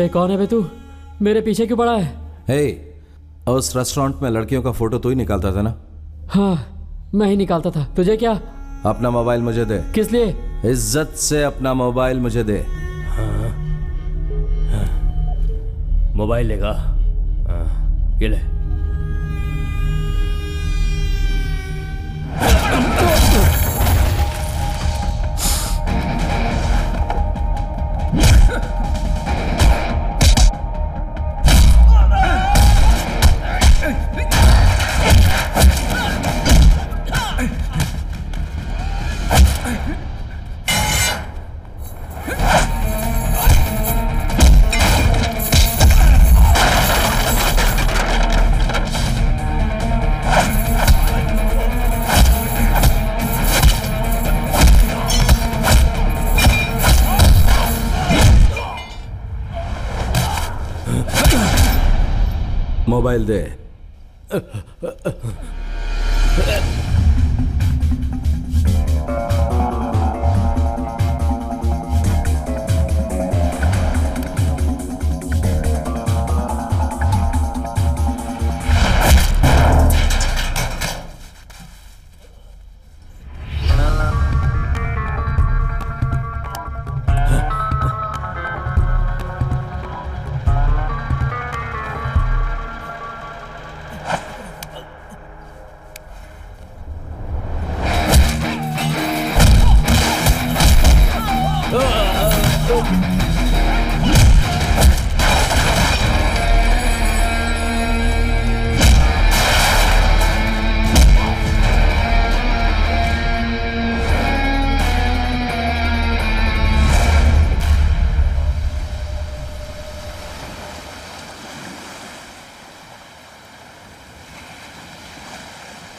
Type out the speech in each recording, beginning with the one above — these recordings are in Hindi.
हे कौन है बे तू? मेरे पीछे क्यों पड़ा है? हे, उस रेस्टोरेंट में लड़कियों का फोटो तू ही निकालता था ना? हाँ, मैं ही निकालता था। तुझे क्या? अपना मोबाइल मुझे दे। किस लिए? इज्जत से अपना मोबाइल मुझे दे। हाँ, हाँ, मोबाइल लेगा? हाँ, ये ले। मोबाइल दे।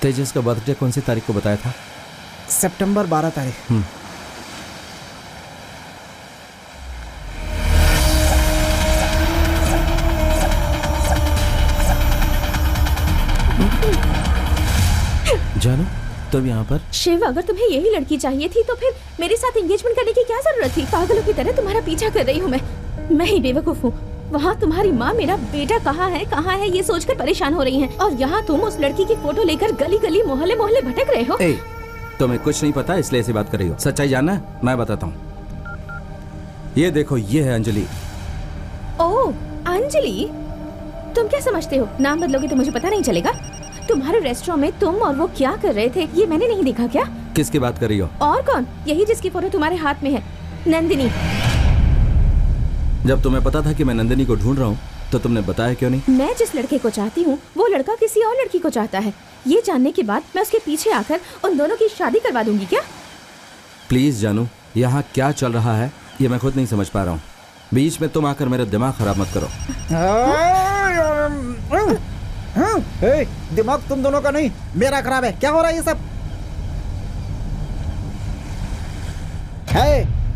तेजस का बर्थडे कौन सी तारीख को बताया था? सितंबर 12 तारीख। जानू, तुम यहाँ पर? शिव, अगर तुम्हें यही लड़की चाहिए थी तो फिर मेरे साथ एंगेजमेंट करने की क्या जरूरत थी? पागलों की तरह तुम्हारा पीछा कर रही हूँ मैं ही बेवकूफ हूँ। वहाँ तुम्हारी माँ मेरा बेटा कहाँ है ये सोचकर परेशान हो रही हैं, और यहाँ तुम उस लड़की की फोटो लेकर गली गली मोहल्ले मोहल्ले भटक रहे हो। तुम्हें कुछ नहीं पता इसलिए ऐसी बात कर रही हो। सच्चाई जानना है? मैं बताता हूँ। ये देखो, ये है अंजलि। ओह, अंजलि? तुम क्या समझते हो, नाम बदलोगे तो मुझे पता नहीं चलेगा? तुम्हारे रेस्टोरेंट में तुम और वो क्या कर रहे थे ये मैंने नहीं देखा क्या? किसकी बात कर रही हो? और कौन? यही जिसकी फोटो तुम्हारे हाथ में है, नंदिनी। जब तुम्हें पता था कि मैं नंदिनी को ढूंढ रहा हूँ तो तुमने बताया क्यों नहीं? मैं जिस लड़के को चाहती हूँ वो लड़का किसी और लड़की को चाहता है, ये जानने के बाद मैं उसके पीछे आकर उन दोनों की शादी करवा दूंगी क्या? प्लीज जानू, यहाँ क्या चल रहा है ये मैं खुद नहीं समझ पा रहा हूँ। बीच में तुम आकर मेरा दिमाग खराब मत करो। दिमाग तुम दोनों का नहीं, मेरा खराब है। क्या हो रहा है ये सब?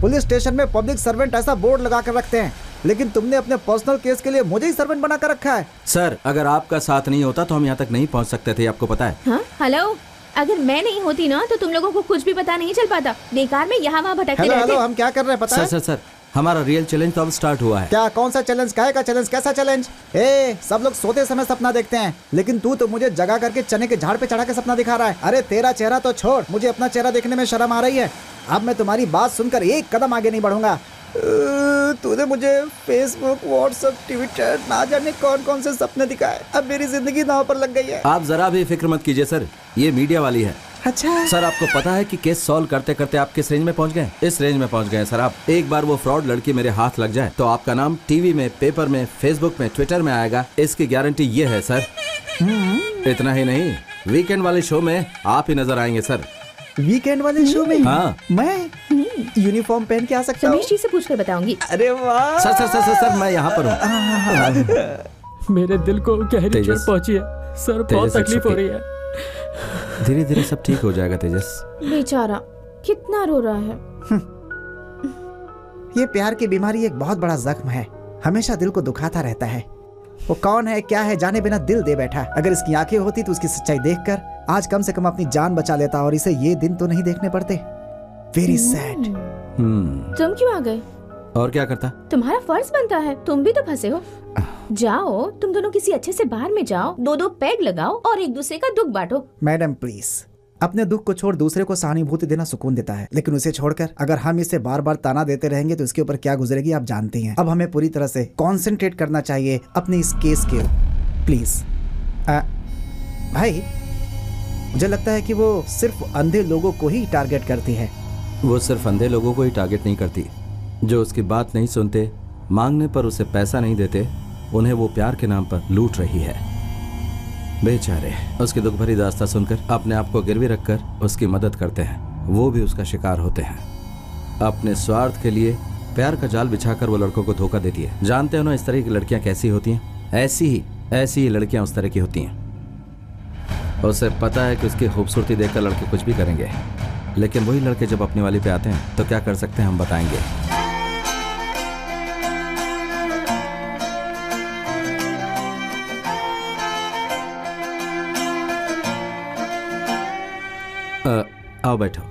पुलिस स्टेशन में पब्लिक सर्वेंट ऐसा बोर्ड लगा कर रखते हैं, लेकिन तुमने अपने पर्सनल केस के लिए मुझे ही सर्वेंट बना कर रखा है। सर, अगर आपका साथ नहीं होता तो हम यहाँ तक नहीं पहुँच सकते थे, आपको पता है? हाँ, हेलो, अगर मैं नहीं होती ना तो तुम लोगों को कुछ भी पता नहीं चल पाता। बेकार में यहाँ वहाँ भटकते रहते। हेलो, हम क्या कर रहे हैं पता है? सर, हमारा रियल चैलेंज तो अब स्टार्ट हुआ है। क्या? कौन सा चैलेंज? काहे का चैलेंज? कैसा चैलेंज? सब लोग सोते समय सपना देखते हैं, लेकिन तू तो मुझे जगा करके चने के झाड़ पे चढ़ा के सपना दिखा रहा है। अरे तेरा चेहरा तो छोड़, मुझे अपना चेहरा देखने में शर्म आ रही है। अब मैं तुम्हारी बात सुनकर एक कदम आगे नहीं बढ़ूंगा। तूने मुझे फेसबुक, व्हाट्सएप, ट्विटर, ना जाने कौन कौन से सपने दिखाए। अब मेरी जिंदगी दांव पर लग गई है। आप जरा भी फिक्र मत कीजिए सर, ये मीडिया वाली है। अच्छा सर, आपको पता है कि केस सॉल्व करते करते आप किस रेंज में पहुंच गए? इस रेंज में पहुंच गए सर आप। एक बार वो फ्रॉड लड़की मेरे हाथ लग जाए तो आपका नाम टीवी में, पेपर में, फेसबुक में, ट्विटर में आएगा, इसकी गारंटी ये है सर। इतना ही नहीं, वीकेंड वाले शो में आप ही नजर आएंगे सर। वीकेंड वाले शो में? हाँ। मैं यूनिफॉर्म पहन के आ सकता हूँ? रमेश जी से पूछ कर बताऊंगी। अरे वाह। सर, मैं यहाँ पर हूँ। मेरे दिल को गहरी चोट पहुंची है सर, बहुत तकलीफ हो रही है। धीरे धीरे सब ठीक हो जाएगा तेजस। बेचारा कितना रो रहा है। ये प्यार की बीमारी एक बहुत बड़ा जख्म है, हमेशा दिल को दुखाता रहता है। वो कौन है, क्या है, जाने बिना दिल दे बैठा। अगर इसकी आंखें होती तो उसकी सच्चाई देखकर आज कम से कम अपनी जान बचा लेता, और इसे ये दिन तो नहीं देखने पड़ते। Very sad. तुम क्यों आ गए? और क्या करता? तुम्हारा फर्ज बनता है, तुम भी तो फंसे हो। जाओ, तुम दोनों किसी अच्छे से बार में जाओ, 2-2 पैग लगाओ और एक दूसरे का दुख बांटो। मैडम प्लीज, अपने दुख को छोड़ दूसरे को सहानुभूति देना सुकून देता है, लेकिन उसे छोड़कर अगर हम इसे बार बार ताना देते रहेंगे तो इसके ऊपर क्या गुजरेगी आप जानती हैं। अब हमें पूरी तरह से कंसंट्रेट करना चाहिए अपने इस केस के ऊपर। प्लीज भाई, मुझे लगता है कि वो सिर्फ अंधे लोगों को ही टारगेट करती है। वो सिर्फ अंधे लोगों को ही टारगेट नहीं करती, जो उसकी बात नहीं सुनते, मांगने पर उसे पैसा नहीं देते, उन्हें वो प्यार के नाम पर लूट रही है। बेचारे उसकी दुख भरी दास्तां सुनकर अपने आप को गिरवी रखकर उसकी मदद करते हैं, वो भी उसका शिकार होते हैं। अपने स्वार्थ के लिए प्यार का जाल बिछाकर वो लड़कों को धोखा देती है। जानते हो ना इस तरह की लड़कियां कैसी होती हैं? ऐसी ही लड़कियां उस तरह की होती हैं। उसे पता है कि उसकी खूबसूरती देखकर लड़के कुछ भी करेंगे, लेकिन वही लड़के जब अपनी वाली पे आते हैं तो क्या कर सकते हैं हम बताएंगे। आओ बैठो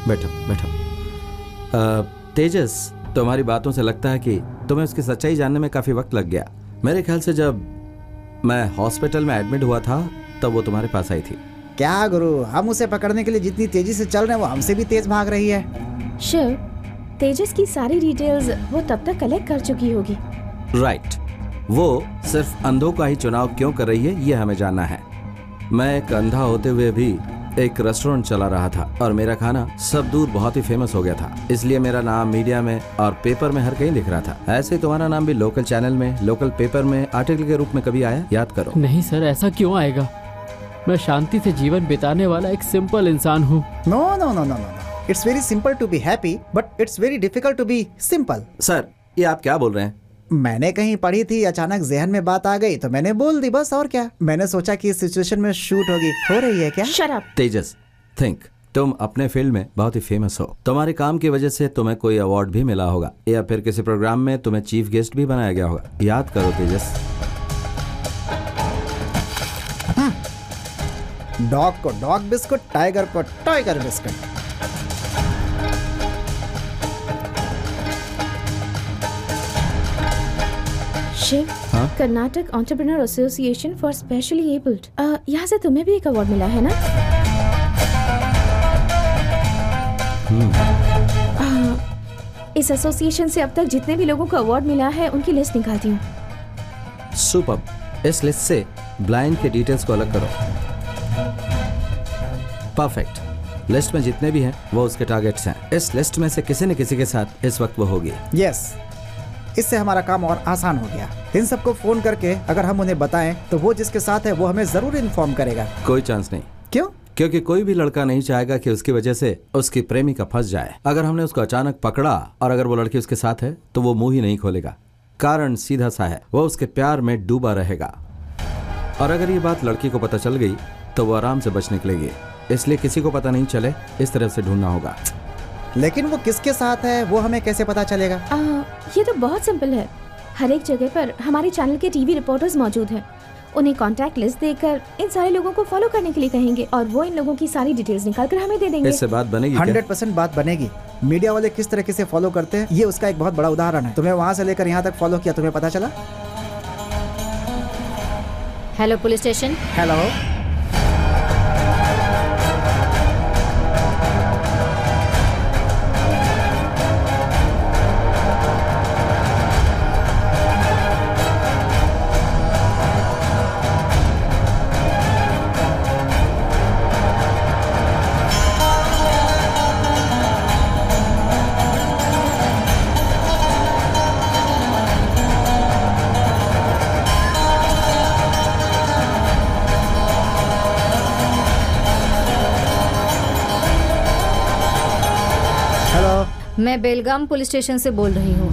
बैठो बैठो। तेजस, तुम्हारी बातों से लगता है कि तुम्हें उसकी सच्चाई जानने में काफ़ी वक्त लग गया। मेरे ख्याल से जब मैं हॉस्पिटल में एडमिट हुआ था तब वो तुम्हारे पास आई थी। क्या गुरु, हम उसे पकड़ने के लिए जितनी तेजी से चल रहे हैं वो हमसे भी तेज भाग रही है। शिव, तेजस की सारी डिटेल्स वो तब तक कलेक्ट कर चुकी होगी। राइट, वो सिर्फ अंधों का ही चुनाव क्यों कर रही है ये हमें जानना है। मैं एक अंधा होते हुए भी एक रेस्टोरेंट चला रहा था और मेरा खाना सब दूर बहुत ही फेमस हो गया था, इसलिए मेरा नाम मीडिया में और पेपर में हर कहीं दिख रहा था। ऐसे ही तुम्हारा नाम भी लोकल चैनल में, लोकल पेपर में आर्टिकल के रूप में कभी आया? याद करो। नहीं सर, ऐसा क्यों आएगा? मैं शांति से जीवन बिताने वाला एक सिंपल इंसान हूँ। No no no no no, it's very simple to be happy but it's very difficult to be simple. Sir, ये आप क्या बोल रहे हैं? मैंने कहीं पढ़ी थी, अचानक जहन में बात आ गई तो मैंने बोल दी, बस और क्या। मैंने सोचा कि इस सिचुएशन में शूट होगी, हो रही है क्या? Shut up. तेजस, थिंक, तुम अपने फील्ड में बहुत ही फेमस हो। तुम्हारे काम की वजह से तुम्हें कोई अवार्ड भी मिला होगा या फिर किसी प्रोग्राम में तुम्हें चीफ गेस्ट भी बनाया गया होगा। याद करो तेजस। डॉग को डॉग बिस्कुट, टाइगर को tiger biscuit. Shiv, Karnataka entrepreneur association for specially abled, यहाँ से तुम्हें भी एक अवार्ड मिला है ना? इस एसोसिएशन से अब तक जितने भी लोगों को अवार्ड मिला है उनकी लिस्ट निकालती हूँ। सुपर। इस लिस्ट से ब्लाइंड के डिटेल्स को अलग करो। परफेक्ट। लिस्ट में जितने भी हैं वो उसके टारगेट्स हैं। इस लिस्ट में से किसी न किसी के साथ इस वक्त वो होगी। यस, इससे हमारा काम और आसान हो गया। इन सबको फोन करके अगर हम उन्हें बताएं तो वो जिसके साथ है वो हमें जरूर इन्फॉर्म करेगा। कोई चांस नहीं। क्यों? क्योंकि कोई भी लड़का नहीं चाहेगा कि उसकी वजह से उसकी प्रेमिका फंस जाए। अगर हमने उसको अचानक पकड़ा और अगर वो लड़की उसके साथ है तो वो मुंह ही नहीं खोलेगा। कारण सीधा सा है, वो उसके प्यार में डूबा रहेगा। और अगर ये बात लड़की को पता चल गई तो वो आराम से बच निकलेगी। इसलिए किसी को पता नहीं चले इस तरह से ढूंढना होगा। लेकिन वो किसके साथ है वो हमें कैसे पता चलेगा? ये तो बहुत सिंपल है। हर एक जगह पर हमारे चैनल के टीवी रिपोर्टर्स मौजूद हैं। उन्हें कॉन्टैक्ट लिस्ट देकर इन सारे लोगों को फॉलो करने के लिए कहेंगे और वो इन लोगों की सारी डिटेल्स निकाल कर हमें दे देंगे। इससे बात बनेगी? 100% बात बनेगी। मीडिया वाले किस तरह से फॉलो करते हैं ये उसका एक बहुत बड़ा उदाहरण है। तुम्हें वहाँ से लेकर यहाँ तक फॉलो किया, तुम्हें पता चला? Hello police station. हेलो। मैं बेलगाम पुलिस स्टेशन से बोल रही हूँ।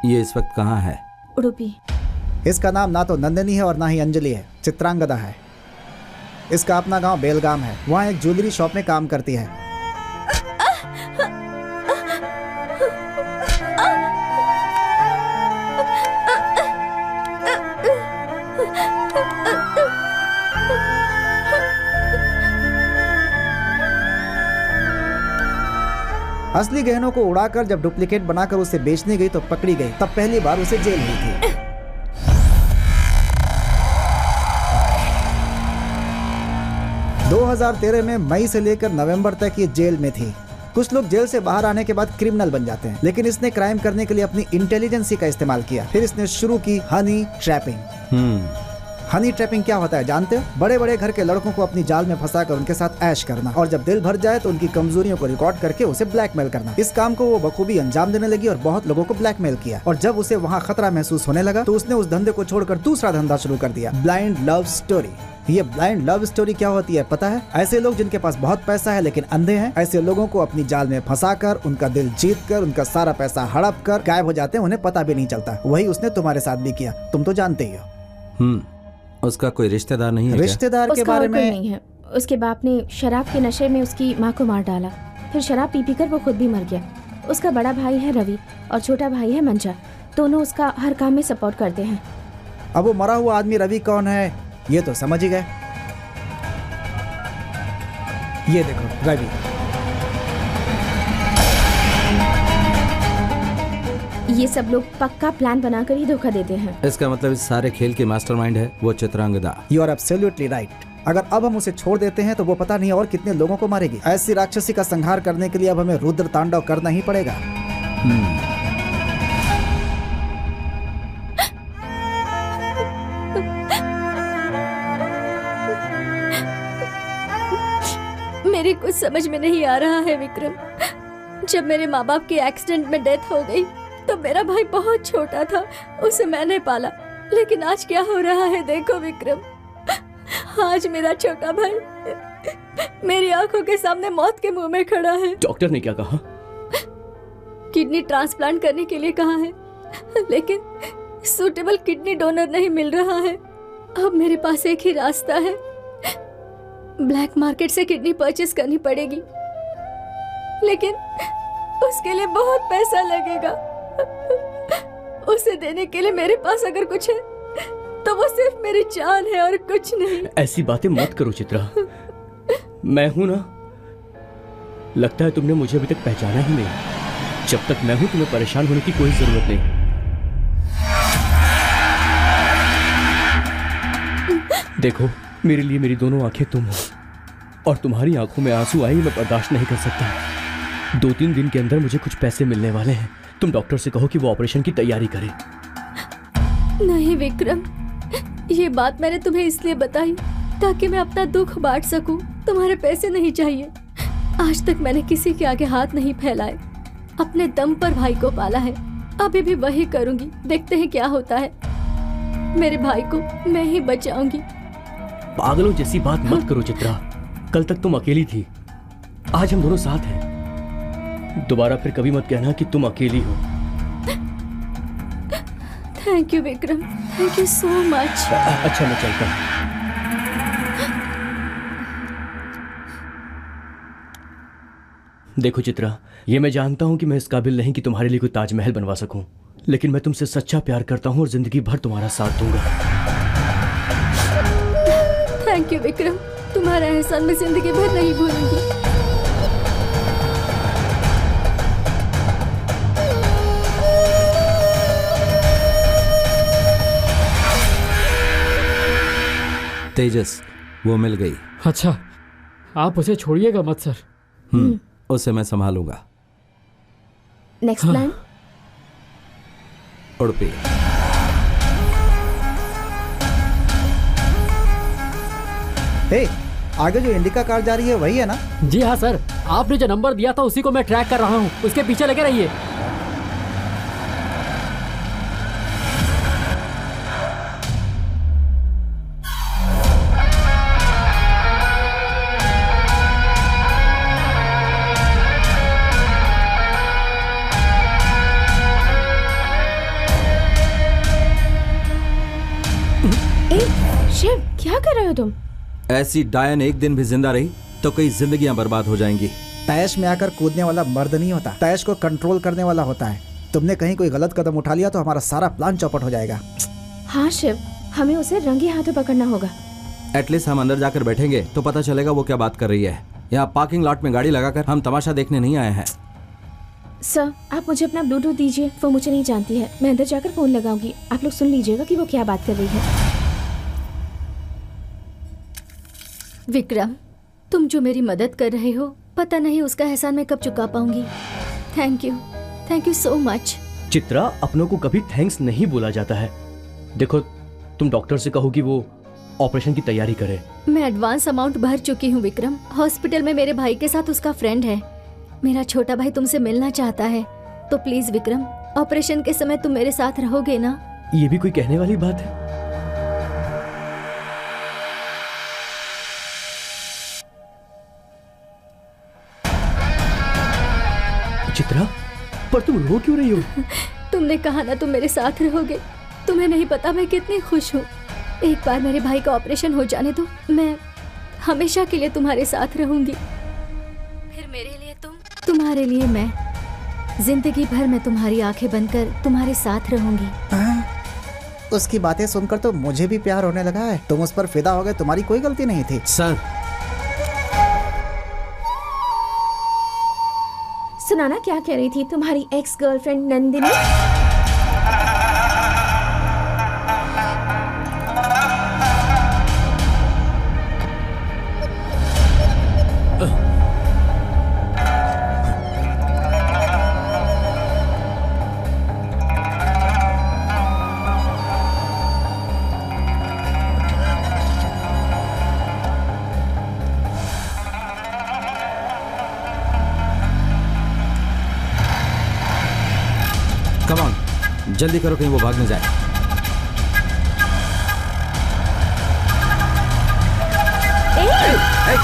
ये इस वक्त कहाँ है? उडुपी। इसका नाम ना तो नंदिनी है और ना ही अंजलि है, चित्रांगदा है। इसका अपना गांव बेलगाम है। वहाँ एक ज्वेलरी शॉप में काम करती है। असली गहनों को उड़ाकर जब डुप्लीकेट बनाकर उसे बेचने गई तो पकड़ी गई। तब पहली बार उसे जेल हुई थी। दो 2013 में मई से लेकर नवंबर तक ये जेल में थी। कुछ लोग जेल से बाहर आने के बाद क्रिमिनल बन जाते हैं, लेकिन इसने क्राइम करने के लिए अपनी इंटेलिजेंसी का इस्तेमाल किया। फिर इसने शुरू की हनी ट्रैपिंग। हनी ट्रैपिंग क्या होता है जानते हो? बड़े बड़े घर के लड़कों को अपनी जाल में फंसाकर उनके साथ ऐश करना और जब दिल भर जाए तो उनकी कमजोरियों को रिकॉर्ड करके उसे ब्लैकमेल करना। इस काम को वो बखूबी अंजाम देने लगी और बहुत लोगों को ब्लैकमेल किया। और जब उसे वहाँ खतरा महसूस होने लगा तो उसने उस धंधे को छोड़कर दूसरा धंधा शुरू कर दिया, ब्लाइंड लव स्टोरी। ये ब्लाइंड लव स्टोरी क्या होती है पता है? ऐसे लोग जिनके पास बहुत पैसा है लेकिन अंधे हैं, ऐसे लोगों को अपनी जाल में फंसाकर उनका दिल जीतकर उनका सारा पैसा हड़प कर गायब हो जाते हैं, उन्हें पता भी नहीं चलता। वही उसने तुम्हारे साथ भी किया, तुम तो जानते ही हो। उसका कोई रिश्तेदार नहीं है? रिश्तेदार के बारे में नहीं है। उसके बाप ने शराब के नशे में उसकी माँ को मार डाला, फिर शराब पी कर वो खुद भी मर गया। उसका बड़ा भाई है रवि और छोटा भाई है मंजा, दोनों उसका हर काम में सपोर्ट करते हैं। अब वो मरा हुआ आदमी रवि कौन है ये तो समझ ही गए। ये देखो रवि, ये सब लोग पक्का प्लान बनाकर ही धोखा देते हैं। इसका मतलब इस सारे खेल की मास्टरमाइंड है वो Chitrangada. You are absolutely right. अगर अब हम उसे छोड़ देते हैं तो वो पता नहीं और कितने लोगों को मारेगी। ऐसी राक्षसी का संहार करने के लिए अब हमें रुद्र तांडव करना ही पड़ेगा। मेरे कुछ समझ में नहीं आ रहा है विक्रम। जब मेरे माँ बाप की एक्सीडेंट में डेथ हो गई तो मेरा भाई बहुत छोटा था, उसे मैंने पाला। लेकिन आज क्या हो रहा है देखो विक्रम, आज मेरा छोटा भाई मेरी आंखों के सामने मौत के मुंह में खड़ा है। डॉक्टर ने क्या कहा? किडनी ट्रांसप्लांट करने के लिए कहा है, लेकिन सूटेबल किडनी डोनर नहीं मिल रहा है। अब मेरे पास एक ही रास्ता है, ब्लैक मार्केट से किडनी परचेस करनी पड़ेगी, लेकिन उसके लिए बहुत पैसा लगेगा। उसे देने के लिए मेरे पास अगर कुछ है तो वो सिर्फ मेरी जान है और कुछ नहीं। ऐसी बातें मत करो चित्रा, मैं हूं ना। लगता है तुमने मुझे अभी तक पहचाना ही नहीं। जब तक मैं हूं तुम्हें परेशान होने की कोई जरूरत नहीं। देखो मेरे लिए मेरी दोनों आंखें तुम हो, और तुम्हारी आंखों में आंसू आए मैं बर्दाश्त नहीं कर सकता। 2-3 दिन के अंदर मुझे कुछ पैसे मिलने वाले हैं। तुम डॉक्टर से कहो कि वो ऑपरेशन की तैयारी करे। नहीं विक्रम, ये बात मैंने तुम्हें इसलिए बताई ताकि मैं अपना दुख बांट सकूं। तुम्हारे पैसे नहीं चाहिए। आज तक मैंने किसी के आगे हाथ नहीं फैलाए, अपने दम पर भाई को पाला है। अभी भी वही करूंगी, देखते हैं क्या होता है। मेरे भाई को मैं ही बचाऊंगी। पागलों जैसी बात मत करो चित्रा। कल तक तुम अकेली थी, आज हम दोनों साथ हैं। दोबारा फिर कभी मत कहना कि तुम अकेली हो। Thank you Vikram, thank you so much. अच्छा मैं चलता हूँ। देखो चित्रा, ये मैं जानता हूँ कि मैं इस काबिल नहीं कि तुम्हारे लिए कोई ताजमहल बनवा सकूं, लेकिन मैं तुमसे सच्चा प्यार करता हूँ और जिंदगी भर तुम्हारा साथ दूंगा। थैंक यू विक्रम, तुम्हारा एहसान मैं जिंदगी भर नहीं भूलूंगी। तेजस वो मिल गई। अच्छा, आप उसे छोड़िएगा मत सर। उसे मैं संभालूंगा। Next plan? उड़पी। हे, आगे जो इंडिका कार जा रही है वही है ना? जी हाँ सर, आपने जो नंबर दिया था उसी को मैं ट्रैक कर रहा हूँ। उसके पीछे लगे रहिए। शिव, क्या कर रहे हो तुम? ऐसी डायन एक दिन भी जिंदा रही तो कई जिंदगियां बर्बाद हो जाएंगी। तैश में आकर कूदने वाला मर्द नहीं होता, तैश को कंट्रोल करने वाला होता है। तुमने कहीं कोई गलत कदम उठा लिया तो हमारा सारा प्लान चौपट हो जाएगा। हाँ शिव, हमें उसे रंगे हाथों पकड़ना होगा। एटलीस्ट हम अंदर जाकर बैठेंगे तो पता चलेगा वो क्या बात कर रही है। यहाँ पार्किंग लॉट में गाड़ी लगाकर हम तमाशा देखने नहीं आए हैं। सर आप मुझे अपना ब्लूटूथ दीजिए, वो मुझे नहीं जानती है। मैं अंदर जाकर फोन लगाऊंगी, आप लोग सुन लीजिएगा कि वो क्या बात कर रही है। विक्रम, तुम जो मेरी मदद कर रहे हो, पता नहीं उसका एहसान मैं कब चुका पाऊंगी। Thank you so much. Chitra, अपनों को कभी थैंक्स नहीं बोला जाता है। देखो, तुम डॉक्टर से कहो कि वो ऑपरेशन की तैयारी करे। मैं एडवांस अमाउंट भर चुकी हूँ विक्रम। हॉस्पिटल में मेरे भाई के साथ उसका फ्रेंड है। मेरा छोटा भाई तुमसे मिलना चाहता है, तो प्लीज विक्रम, ऑपरेशन के समय तुम मेरे साथ रहोगे ना? ये भी कोई कहने वाली बात है? चित्रा, पर तुम रो क्यों रही हो? तुमने कहा ना तुम मेरे साथ रहोगे। तुम्हें नहीं पता मैं कितनी खुश हूँ। एक बार मेरे भाई का ऑपरेशन हो जाने दो, मैं हमेशा के लिए तुम्हारे साथ रहूंगी। फिर मेरे लिए तुम, तुम्हारे लिए मैं। जिंदगी भर मैं तुम्हारी आंखें बंद कर तुम्हारे साथ रहूंगी। उसकी बातें सुनकर तो मुझे भी प्यार होने लगा है। तुम उस पर फिदा हो गए, तुम्हारी कोई गलती नहीं थी। सर, सुनाना क्या कह रही थी तुम्हारी ex girlfriend Nandini? Come on, जल्दी करो कहीं वो भाग न जाए।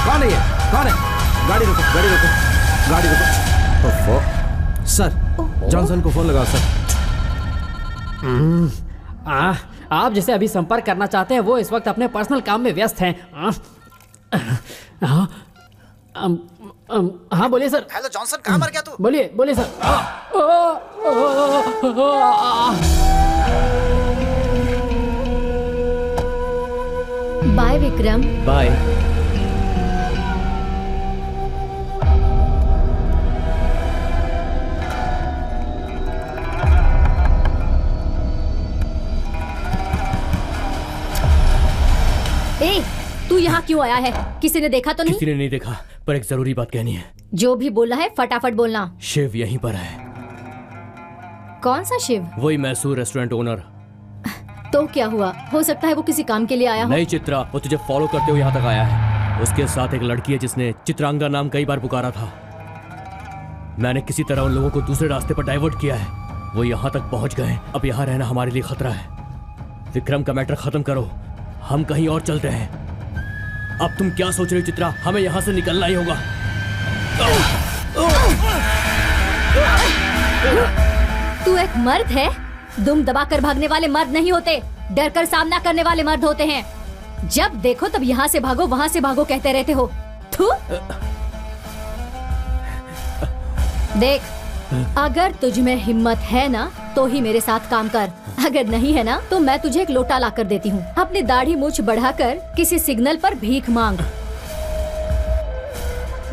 कौन है ये? कौन है? गाड़ी रोको, गाड़ी रोको, गाड़ी रोको। ओफो। सर, जॉनसन को फोन लगाओ सर। आप जिसे अभी संपर्क करना चाहते हैं वो इस वक्त अपने पर्सनल काम में व्यस्त हैं। हाँ बोलिए सर। हेलो जॉनसन, कहाँ मर गया तू? बोलिए बोलिए सर। बाय विक्रम। बाय। ए, तू यहाँ क्यों आया है? किसी ने देखा तो नहीं? किसी ने नहीं देखा, पर एक जरूरी बात कहनी है। जो भी बोला है फटाफट बोलना। शिव यहीं पर है। कौन सा शिव? वही मैसूर रेस्टोरेंट ओनर। तो क्या हुआ? हो सकता है वो किसी काम के लिए आया हो। नहीं चित्रा, वो तुझे फॉलो करते हुए यहाँ तक आया है। उसके साथ एक लड़की है जिसने चित्रांगदा नाम कई बार पुकारा था। मैंने किसी तरह उन लोगों को दूसरे रास्ते पर डाइवर्ट किया है। वो यहाँ तक पहुँच गए। अब यहाँ रहना हमारे लिए खतरा है। विक्रम का मैटर खत्म करो, हम कहीं और चलते हैं। अब तुम क्या सोच रहे हो चित्रा? हमें यहाँ से निकलना ही होगा। तू एक मर्द है? दुम दबाकर भागने वाले मर्द नहीं होते, डर कर सामना करने वाले मर्द होते हैं। जब देखो तब यहाँ से भागो वहाँ से भागो कहते रहते हो। थू। देख, अगर तुझ में हिम्मत है ना तो ही मेरे साथ काम कर। अगर नहीं है ना तो मैं तुझे एक लोटा ला कर देती हूँ। अपनी दाढ़ी मूछ बढ़ाकर किसी सिग्नल पर भीख मांग।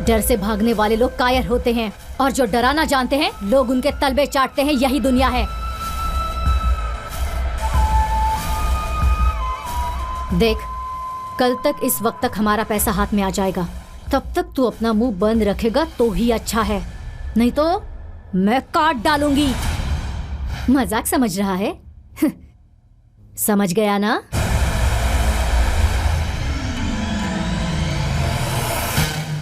डर से भागने वाले लोग कायर होते हैं और जो डराना जानते हैं लोग उनके तलबे चाटते हैं। यही दुनिया है। देख, कल तक इस वक्त तक हमारा पैसा हाथ में आ जाएगा। तब तक तू अपना मुंह बंद रखेगा तो ही अच्छा है, नहीं तो मैं काट डालूंगी। मजाक समझ रहा है? समझ गया ना?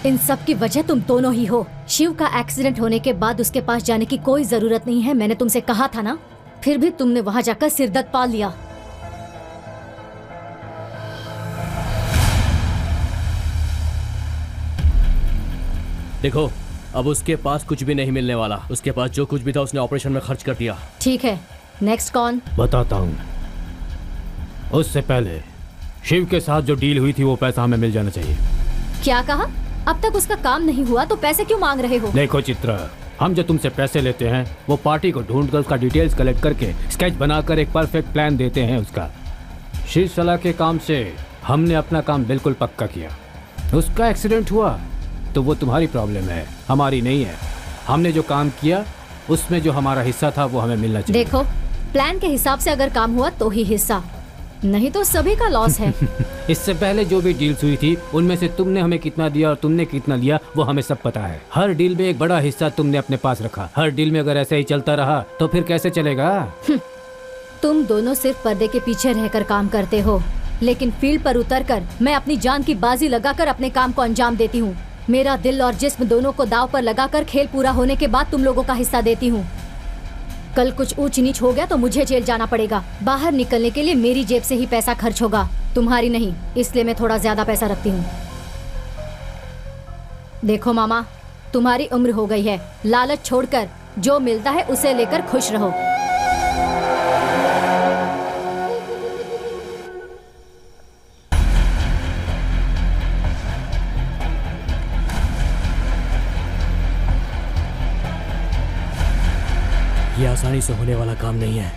इन सब की वजह तुम दोनों ही हो। शिव का एक्सीडेंट होने के बाद उसके पास जाने की कोई जरूरत नहीं है, मैंने तुमसे कहा था ना। फिर भी तुमने वहां जाकर सिरदर्द पाल लिया। देखो, अब उसके पास कुछ भी नहीं मिलने वाला। उसके पास जो कुछ भी था उसने ऑपरेशन में खर्च कर दिया। ठीक है, नेक्स्ट कौन? बताता हूँ। उससे पहले शिव के साथ जो डील हुई थी वो पैसा हमें मिल जाना चाहिए। क्या कहा? अब तक उसका काम नहीं हुआ तो पैसे क्यों मांग रहे हो? देखो चित्रा, हम जो तुमसे पैसे लेते हैं वो पार्टी को ढूंढकर उसका डिटेल्स कलेक्ट करके स्केच बनाकर एक परफेक्ट प्लान देते हैं उसका। शीश सलाह के काम से हमने अपना काम बिल्कुल पक्का किया। उसका एक्सीडेंट हुआ तो वो तुम्हारी प्रॉब्लम है, हमारी नहीं है। हमने जो काम किया उसमें जो हमारा हिस्सा था वो हमें मिलना चाहिए। देखो, प्लान के हिसाब से अगर काम हुआ तो ही हिस्सा, नहीं तो सभी का लॉस है। इससे पहले जो भी डील्स हुई थी उनमें से तुमने हमें कितना दिया और तुमने कितना लिया वो हमें सब पता है। हर डील में एक बड़ा हिस्सा तुमने अपने पास रखा। हर डील में अगर ऐसे ही चलता रहा तो फिर कैसे चलेगा? तुम दोनों सिर्फ पर्दे के पीछे रहकर काम करते हो, लेकिन फील्ड पर उतरकर मैं अपनी जान की बाजी लगाकर अपने काम को अंजाम देती हूँ। मेरा दिल और जिस्म दोनों को दाव पर लगाकर खेल पूरा होने के बाद तुम लोगों का हिस्सा देती हूँ। कल कुछ ऊंच नीच हो गया तो मुझे जेल जाना पड़ेगा। बाहर निकलने के लिए मेरी जेब से ही पैसा खर्च होगा, तुम्हारी नहीं। इसलिए मैं थोड़ा ज्यादा पैसा रखती हूँ। देखो मामा, तुम्हारी उम्र हो गई है, लालच छोड़कर जो मिलता है उसे लेकर खुश रहो। ये आसानी से होने वाला काम नहीं है।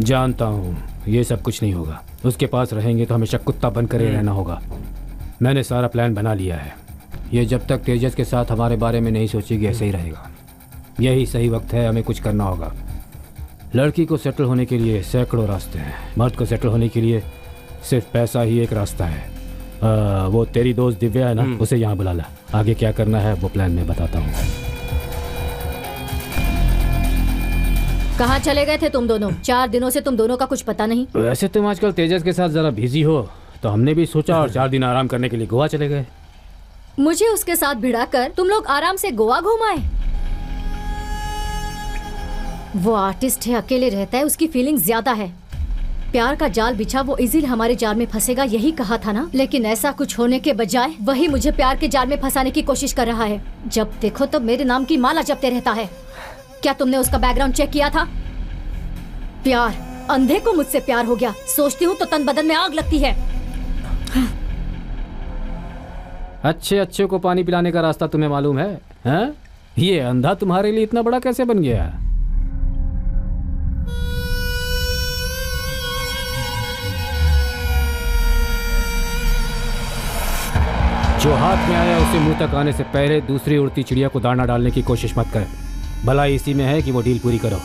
जानता हूँ ये सब कुछ नहीं होगा। उसके पास रहेंगे तो हमेशा कुत्ता बनकर ही रहना होगा। मैंने सारा प्लान बना लिया है। ये जब तक तेजस के साथ हमारे बारे में नहीं सोचेगी ऐसे ही रहेगा। यही सही वक्त है, हमें कुछ करना होगा। लड़की को सेटल होने के लिए सैकड़ों रास्ते हैं, मर्द को सेटल होने के लिए सिर्फ पैसा ही एक रास्ता है। वो तेरी दोस्त दिव्या है ना, उसे यहाँ बुला ला। आगे क्या करना है वो प्लान में बताता हूँ। कहाँ चले गए थे तुम दोनों? 4 दिनों से तुम दोनों का कुछ पता नहीं। वैसे तुम आजकल तेजस के साथ जरा बिजी हो तो हमने भी सोचा और 4 दिन आराम करने के लिए गोवा चले गए। मुझे उसके साथ भिड़ाकर तुम लोग आराम से गोवा घूमाए। वो आर्टिस्ट है, अकेले रहता है, उसकी फीलिंग ज्यादा है। प्यार का जाल बिछा, वो इजीली हमारे जाल में फंसेगा, यही कहा था ना। लेकिन ऐसा कुछ होने के बजाय वही मुझे प्यार के जाल में फंसाने की कोशिश कर रहा है। जब देखो तब मेरे नाम की माला जपते रहता है। क्या तुमने उसका बैकग्राउंड चेक किया था? प्यार, अंधे को मुझसे प्यार हो गया। सोचती हूँ तो तन बदन में आग लगती है। अच्छे को पानी पिलाने का रास्ता तुम्हें मालूम है, हैं? ये अंधा तुम्हारे लिए इतना बड़ा कैसे बन गया? जो हाथ में आया उसे मुंह तक आने से पहले दूसरी उड़ती चिड़िया को दाना डालने की कोशिश मत कर। भलाई इसी में है कि वो डील पूरी करो।